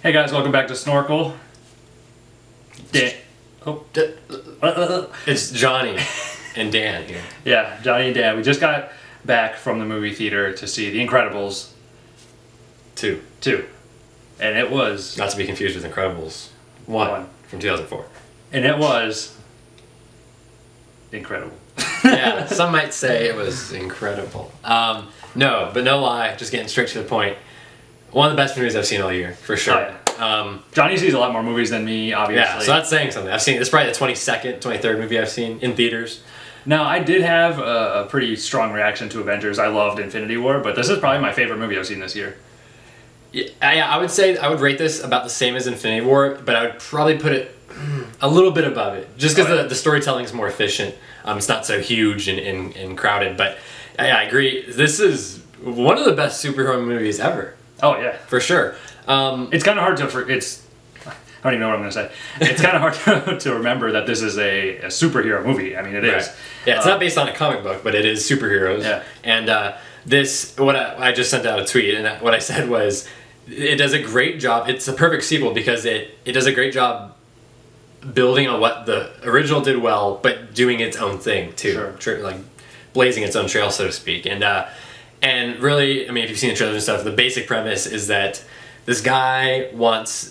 Hey guys, welcome back to Snorkel. It's Johnny and Dan here. Yeah, Johnny and Dan. We just got back from the movie theater to see The Incredibles 2. And it was... Not to be confused with Incredibles 1 from 2004. And it was... incredible. Yeah, some might say it was incredible. No, but no lie, just getting straight to the point. One of the best movies I've seen all year, for sure. Oh, yeah. Johnny sees a lot more movies than me, obviously. Yeah, so that's saying something. I've seen, it's probably the 22nd, 23rd movie I've seen in theaters. Now, I did have a pretty strong reaction to Avengers. I loved Infinity War, but this is probably my favorite movie I've seen this year. Yeah, I would say I would rate this about the same as Infinity War, but I would probably put it a little bit above it, just because the storytelling is more efficient. It's not so huge and crowded, but yeah, I agree. This is one of the best superhero movies ever. Oh yeah, for sure. It's kind of hard to I don't even know what I'm going to say. It's kind of hard to remember that this is a superhero movie. I mean, it is. Yeah, it's not based on a comic book, but it is superheroes. Yeah. And I just sent out a tweet, and what I said was, it does a great job. It's a perfect sequel because it does a great job building on what the original did well, but doing its own thing too. Sure. Like blazing its own trail, so to speak. And really, I mean, if you've seen the trailers and stuff, the basic premise is that this guy wants,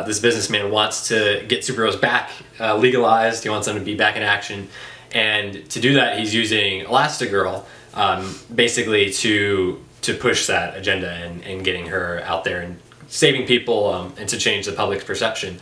this businessman wants to get superheroes back legalized. He wants them to be back in action. And to do that, he's using Elastigirl basically to push that agenda and getting her out there and saving people and to change the public's perception.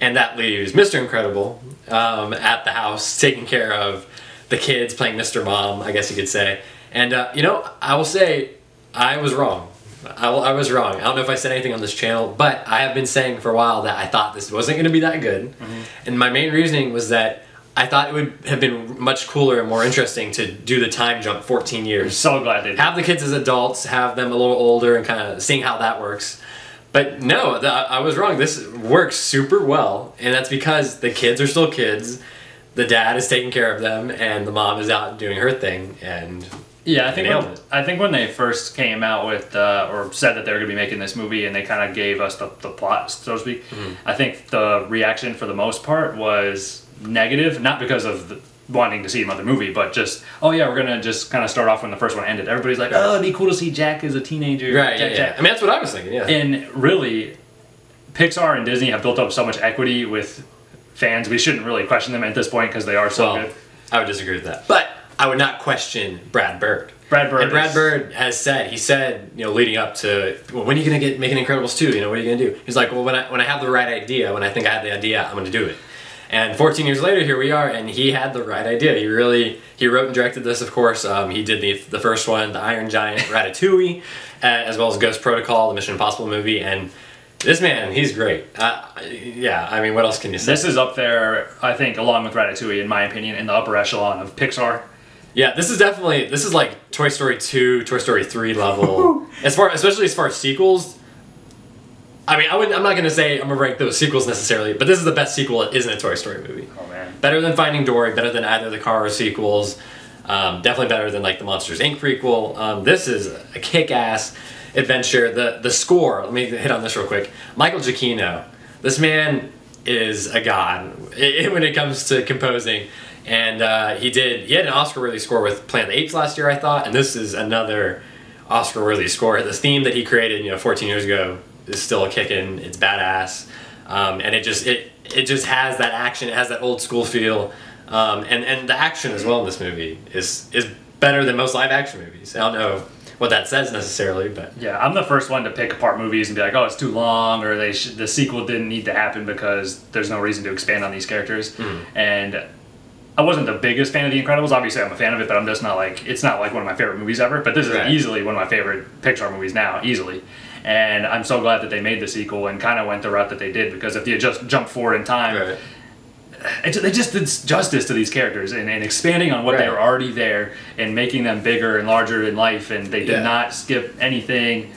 And that leaves Mr. Incredible at the house taking care of the kids, playing Mr. Mom, I guess you could say. And, you know, I will say I was wrong. I was wrong. I don't know if I said anything on this channel, but I have been saying for a while that I thought this wasn't going to be that good. Mm-hmm. And my main reasoning was that I thought it would have been much cooler and more interesting to do the time jump 14 years. I'm so glad they did. Have the kids as adults, have them a little older, and kind of seeing how that works. But no, I was wrong. This works super well, and that's because the kids are still kids, the dad is taking care of them, and the mom is out doing her thing, and yeah, I think when they first came out with or said that they were going to be making this movie, and they kind of gave us the plot, so to speak, I think the reaction for the most part was negative, not because of wanting to see another movie, but just, oh yeah, we're gonna just kind of start off when the first one ended. Everybody's like, oh, it'd be cool to see Jack as a teenager. Right, Jack. I mean, that's what I was thinking, yeah. And really, Pixar and Disney have built up so much equity with fans, we shouldn't really question them at this point because they are so good. I would disagree with that. But I would not question Brad Bird. Brad Bird has said, you know, leading up to, well, when are you going to make an Incredibles 2? You know, what are you going to do? He's like, well, when I have the right idea, when I think I have the idea, I'm going to do it. And 14 years later, here we are, and he had the right idea. He wrote and directed this, of course. He did the first one, The Iron Giant, Ratatouille, as well as Ghost Protocol, the Mission Impossible movie, and this man, he's great. Yeah, I mean, what else can you say? This is up there, I think, along with Ratatouille, in my opinion, in the upper echelon of Pixar. Yeah, this is like Toy Story 2, Toy Story 3 level. Especially as far as sequels. I mean, I'm not going to say I'm going to rank those sequels necessarily, but this is the best sequel that isn't a Toy Story movie. Oh, man. Better than Finding Dory, better than either of the Cars sequels, definitely better than like the Monsters, Inc. prequel. This is a kick-ass adventure. The score, let me hit on this real quick. Michael Giacchino, this man is a god when it comes to composing. And he had an Oscar-worthy score with Planet of the Apes last year, I thought, and this is another Oscar-worthy score. The theme that he created, 14 years ago is still kicking. It's badass, and it just has that action. It has that old school feel, and the action as well in this movie is better than most live action movies. I don't know what that says necessarily, but yeah, I'm the first one to pick apart movies and be like, oh, it's too long, or the sequel didn't need to happen because there's no reason to expand on these characters. And I wasn't the biggest fan of The Incredibles. Obviously, I'm a fan of it, but I'm just not like, it's not like one of my favorite movies ever. But this is easily one of my favorite Pixar movies now, easily. And I'm so glad that they made the sequel and kind of went the route that they did, because if you just jump forward in time, they just did justice to these characters and expanding on what they were already there and making them bigger and larger in life, and they did not skip anything.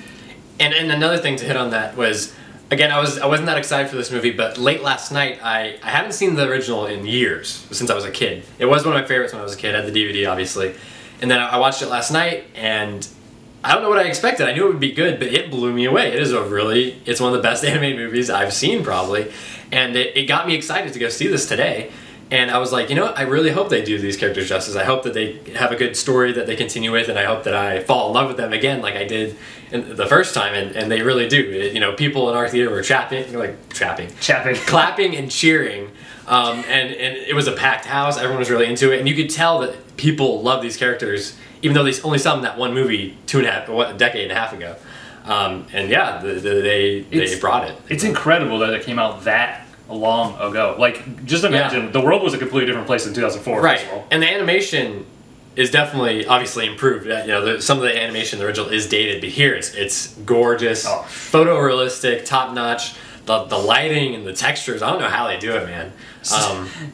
And another thing to hit on that was, again, I wasn't that excited for this movie, but late last night, I haven't seen the original in years, since I was a kid. It was one of my favorites when I was a kid. I had the DVD, obviously. And then I watched it last night, and I don't know what I expected. I knew it would be good, but it blew me away. It's one of the best animated movies I've seen probably, and it got me excited to go see this today. And I was like, you know what? I really hope they do these characters justice. I hope that they have a good story that they continue with, and I hope that I fall in love with them again like I did the first time, and they really do. You know, people in our theater were clapping and cheering, and it was a packed house. Everyone was really into it, and you could tell that people love these characters, even though they only saw them in that one movie a decade and a half ago. And yeah, they brought it. It's incredible that it came out that long ago. Like, just imagine, the world was a completely different place in 2004. Right, and the animation is definitely obviously improved. You know, some of the animation in the original is dated, but here it's gorgeous, photorealistic, top notch. The lighting and the textures, I don't know how they do it, man.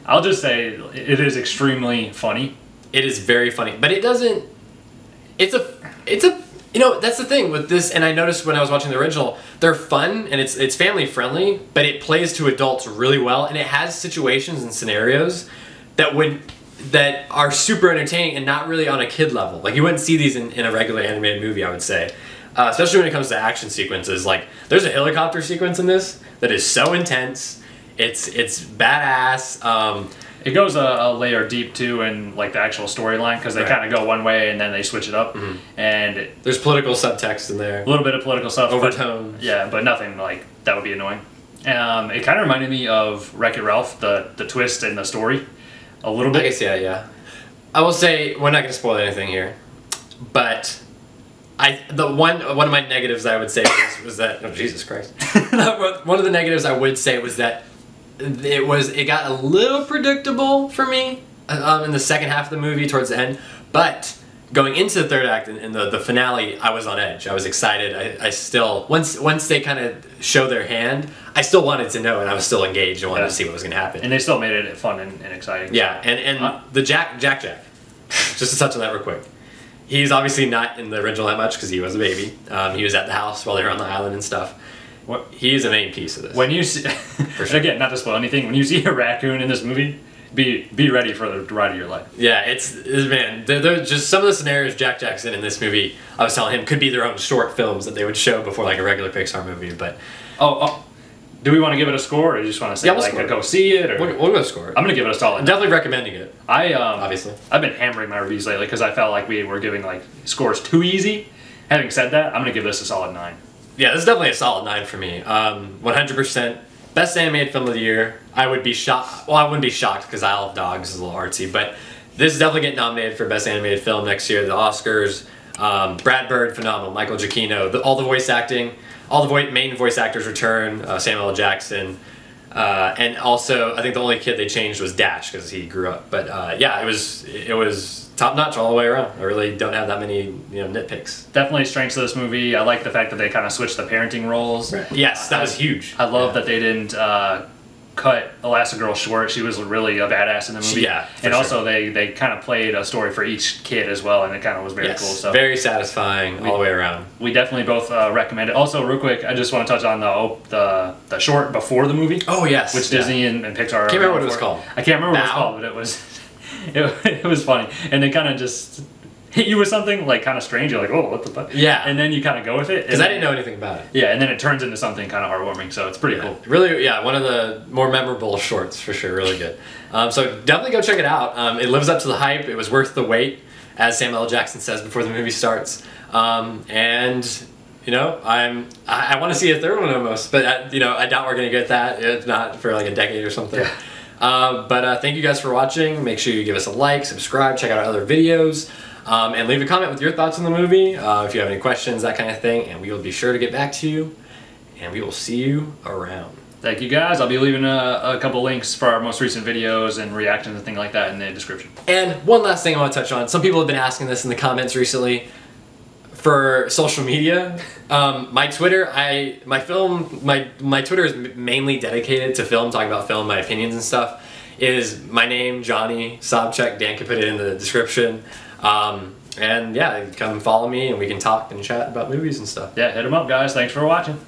I'll just say it is extremely funny. It is very funny, but it doesn't. It's a. You know, that's the thing with this, and I noticed when I was watching the original, they're fun and it's family friendly, but it plays to adults really well, and it has situations and scenarios that are super entertaining and not really on a kid level. Like, you wouldn't see these in a regular animated movie, I would say. Especially when it comes to action sequences. Like, there's a helicopter sequence in this that is so intense. It's badass. It goes a layer deep too in like the actual storyline, because they kind of go one way and then they switch it up, and there's political subtext in there. A little bit of political stuff, overtones. But nothing like that would be annoying. It kind of reminded me of Wreck-It Ralph, the twist in the story, a little bit. I guess yeah. I will say we're not going to spoil anything here, but one of my negatives I would say was that Jesus Christ. One of the negatives I would say was that it got a little predictable for me in the second half of the movie towards the end, but going into the third act and the finale, I was on edge. I was excited. I still, once they kind of show their hand, I still wanted to know, and I was still engaged and wanted to see what was going to happen. And they still made it fun and exciting. Yeah, and the Jack, just to touch on that real quick. He's obviously not in the original that much because he was a baby. He was at the house while they were on the island and stuff. He is a main piece of this. When you see, again, not to spoil anything, when you see a raccoon in this movie, be ready for the ride of your life. Yeah, it's man. They're just some of the scenarios Jack Jackson in this movie, I was telling him, could be their own short films that they would show before like a regular Pixar movie. But do we want to give it a score, or do you just want to say go see it? Or we'll go score it. I'm gonna give it a solid. I'm definitely recommending it. Obviously I've been hammering my reviews lately because I felt like we were giving like scores too easy. Having said that, I'm gonna give this a solid 9. Yeah, this is definitely a solid 9 for me. 100%. Best animated film of the year. I would be shocked. Well, I wouldn't be shocked because Isle of Dogs is a little artsy, but this is definitely getting nominated for Best Animated Film next year. The Oscars. Brad Bird, phenomenal. Michael Giacchino. All the voice acting. All the main voice actors return. Samuel L. Jackson. And also, I think the only kid they changed was Dash because he grew up. But yeah, it was top notch all the way around. I really don't have that many nitpicks. Definitely strengths of this movie. I like the fact that they kind of switched the parenting roles. Right. Yes, that was huge. I love that they didn't cut Elastigirl short. She was really a badass in the movie. Yeah, and also they kind of played a story for each kid as well, and it kind of was very cool. So very satisfying all the way around. We definitely both recommend it. Also, real quick, I just want to touch on the short before the movie. Oh yes, which Disney and Pixar. I can't remember what it was called. I can't remember what it was called, but it was. It was funny, and they kind of just hit you with something like kind of strange. You're like, oh, what the fuck? Yeah. And then you kind of go with it. Because I didn't know anything about it. Yeah, and then it turns into something kind of heartwarming, so it's pretty cool. Really, yeah, one of the more memorable shorts for sure. Really good. So definitely go check it out. It lives up to the hype. It was worth the wait, as Samuel L. Jackson says before the movie starts. And I want to see a third one almost, but I doubt we're gonna get that. If not for like a decade or something. Yeah. But thank you guys for watching. Make sure you give us a like, subscribe, check out our other videos, and leave a comment with your thoughts on the movie, if you have any questions, that kind of thing, and we will be sure to get back to you, and we will see you around. Thank you guys. I'll be leaving a couple links for our most recent videos and reactions and things like that in the description. And one last thing I want to touch on. Some people have been asking this in the comments recently. For social media, my Twitter, my Twitter is mainly dedicated to film, talking about film, my opinions and stuff, is my name, Johnny Sobchak. Dan can put it in the description. And yeah, come follow me and we can talk and chat about movies and stuff. Yeah, hit them up, guys. Thanks for watching.